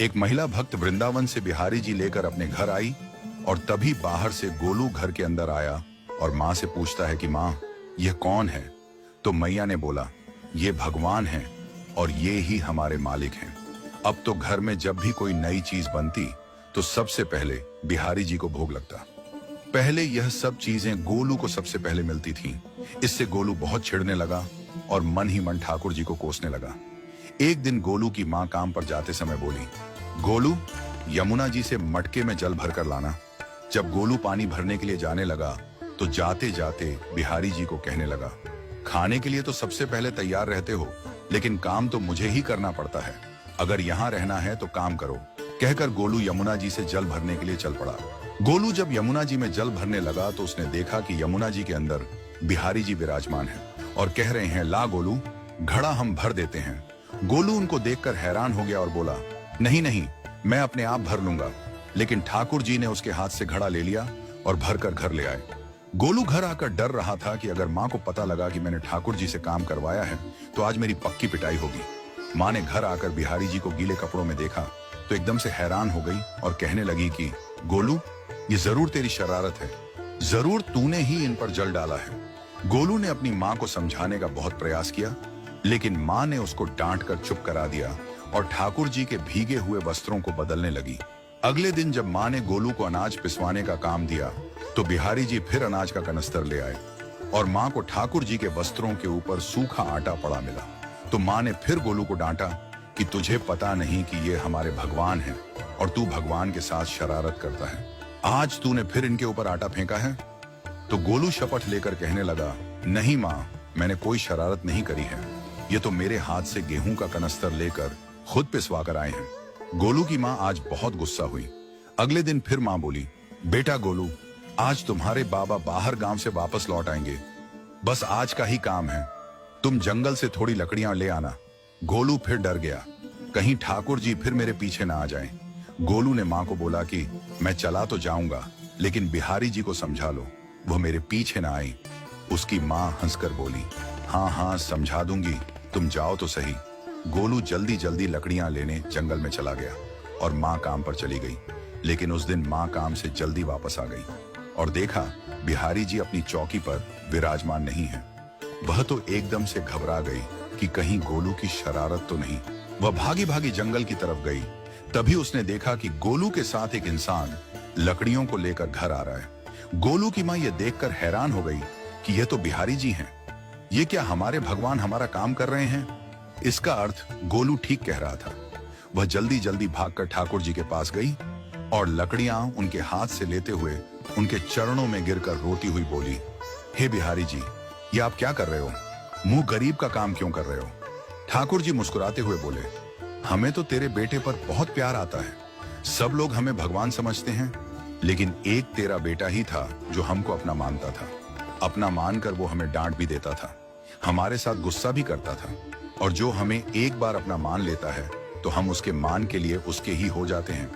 एक महिला भक्त वृंदावन से बिहारी जी लेकर अपने घर आई और तभी बाहर से गोलू घर के अंदर आया और माँ से पूछता है कि माँ, यह कौन है? तो मैया ने बोला, ये भगवान हैं और ये ही हमारे मालिक हैं। अब तो घर में जब भी कोई नई चीज बनती तो सबसे पहले बिहारी जी को भोग लगता। पहले यह सब चीजें गोलू को सबसे पहले मिलती थीं। इससे गोलू बहुत चिढ़ने लगा और मन ही मन ठाकुर जी को कोसने लगा। एक दिन गोलू की माँ काम पर जाते समय बोली, गोलू, यमुना जी से मटके में जल भर कर लाना। जब गोलू पानी भरने के लिए जाने लगा तो जाते जाते बिहारी जी को कहने लगा, खाने के लिए तो सबसे पहले तैयार रहते हो, लेकिन काम तो मुझे ही करना पड़ता है। अगर यहाँ रहना है तो काम करो। कहकर गोलू यमुना जी से जल भरने के लिए चल पड़ा। गोलू जब यमुना जी में जल भरने लगा तो उसने देखा कि यमुना जी के अंदर बिहारी जी विराजमान हैं और कह रहे हैं, ला गोलू, घड़ा हम भर देते हैं। गोलू उनको देखकर हैरान हो गया और बोला, नहीं नहीं, मैं अपने आप भर लूंगा। लेकिन ठाकुर जी ने उसके हाथ से घड़ा ले लिया और भरकर घर ले आए। गोलू घर आकर डर रहा था कि अगर माँ को पता लगा कि मैंने ठाकुर जी से काम करवाया है तो आज मेरी पक्की पिटाई होगी। माँ ने घर आकर बिहारी जी को गीले कपड़ों में देखा तो एकदम से हैरान हो गई और कहने लगी कि गोलू, ये जरूर तेरी शरारत है, जरूर तूने ही इन पर जल डाला है। गोलू ने अपनी माँ को समझाने का बहुत प्रयास किया, लेकिन माँ ने उसको डांट कर चुप करा दिया और ठाकुर जी के भीगे हुए वस्त्रों को बदलने लगी। अगले दिन जब माँ ने गोलू को अनाज पिसवाने का काम दिया तो बिहारी जी फिर अनाज का कनस्तर ले आए और माँ को ठाकुर जी के वस्त्रों के ऊपर सूखा आटा पड़ा मिला। तो माँ ने फिर गोलू को डांटा कि तुझे पता नहीं कि ये हमारे भगवान हैं और तू भगवान के साथ शरारत करता है। आज तूने फिर इनके ऊपर आटा फेंका है। तो गोलू शपथ लेकर कहने लगा, नहीं माँ, मैंने कोई शरारत नहीं करी है। ये तो मेरे हाथ से गेहूं का कनस्तर लेकर खुद पिसवा कर आए हैं। गोलू की माँ आज बहुत गुस्सा हुई। अगले दिन फिर माँ बोली, बेटा गोलू, आज तुम्हारे बाबा बाहर गांव से वापस लौट आएंगे। बस आज का ही काम है, तुम जंगल से थोड़ी लकड़ियां ले आना। गोलू फिर डर गया, कहीं ठाकुर जी फिर मेरे पीछे ना आ जाएं। गोलू ने माँ को बोला कि मैं चला तो जाऊंगा, लेकिन बिहारी जी को समझा लो, वो मेरे पीछे ना आई। उसकी माँ हंसकर बोली, हाँ हाँ समझा दूंगी, तुम जाओ तो सही। गोलू जल्दी जल्दी लकड़ियां लेने जंगल में चला गया और माँ काम पर चली गई। लेकिन उस दिन माँ काम से जल्दी वापस आ गई और देखा बिहारी जी अपनी चौकी पर विराजमान नहीं है। वह तो एकदम से घबरा गई कि कहीं गोलू की शरारत तो नहीं। वह भागी भागी जंगल की तरफ गई। तभी उसने देखा कि गोलू के साथ एक इंसान लकड़ियों को लेकर घर आ रहा है। गोलू की माँ यह देखकर हैरान हो गई कि यह तो बिहारी जी हैं। ये क्या हमारे भगवान हमारा काम कर रहे हैं? इसका अर्थ गोलू ठीक कह रहा था। वह जल्दी जल्दी भागकर ठाकुर जी के पास गई और लकड़ियां उनके हाथ से लेते हुए उनके चरणों में गिरकर रोती हुई बोली, हे बिहारी जी, ये आप क्या कर रहे हो? मुंह गरीब का काम क्यों कर रहे हो? ठाकुर जी मुस्कुराते हुए बोले, हमें तो तेरे बेटे पर बहुत प्यार आता है। सब लोग हमें भगवान समझते हैं, लेकिन एक तेरा बेटा ही था जो हमको अपना मानता था। अपना मानकर वो हमें डांट भी देता था, हमारे साथ गुस्सा भी करता था, और जो हमें एक बार अपना मान लेता है तो हम उसके मान के लिए उसके ही हो जाते हैं।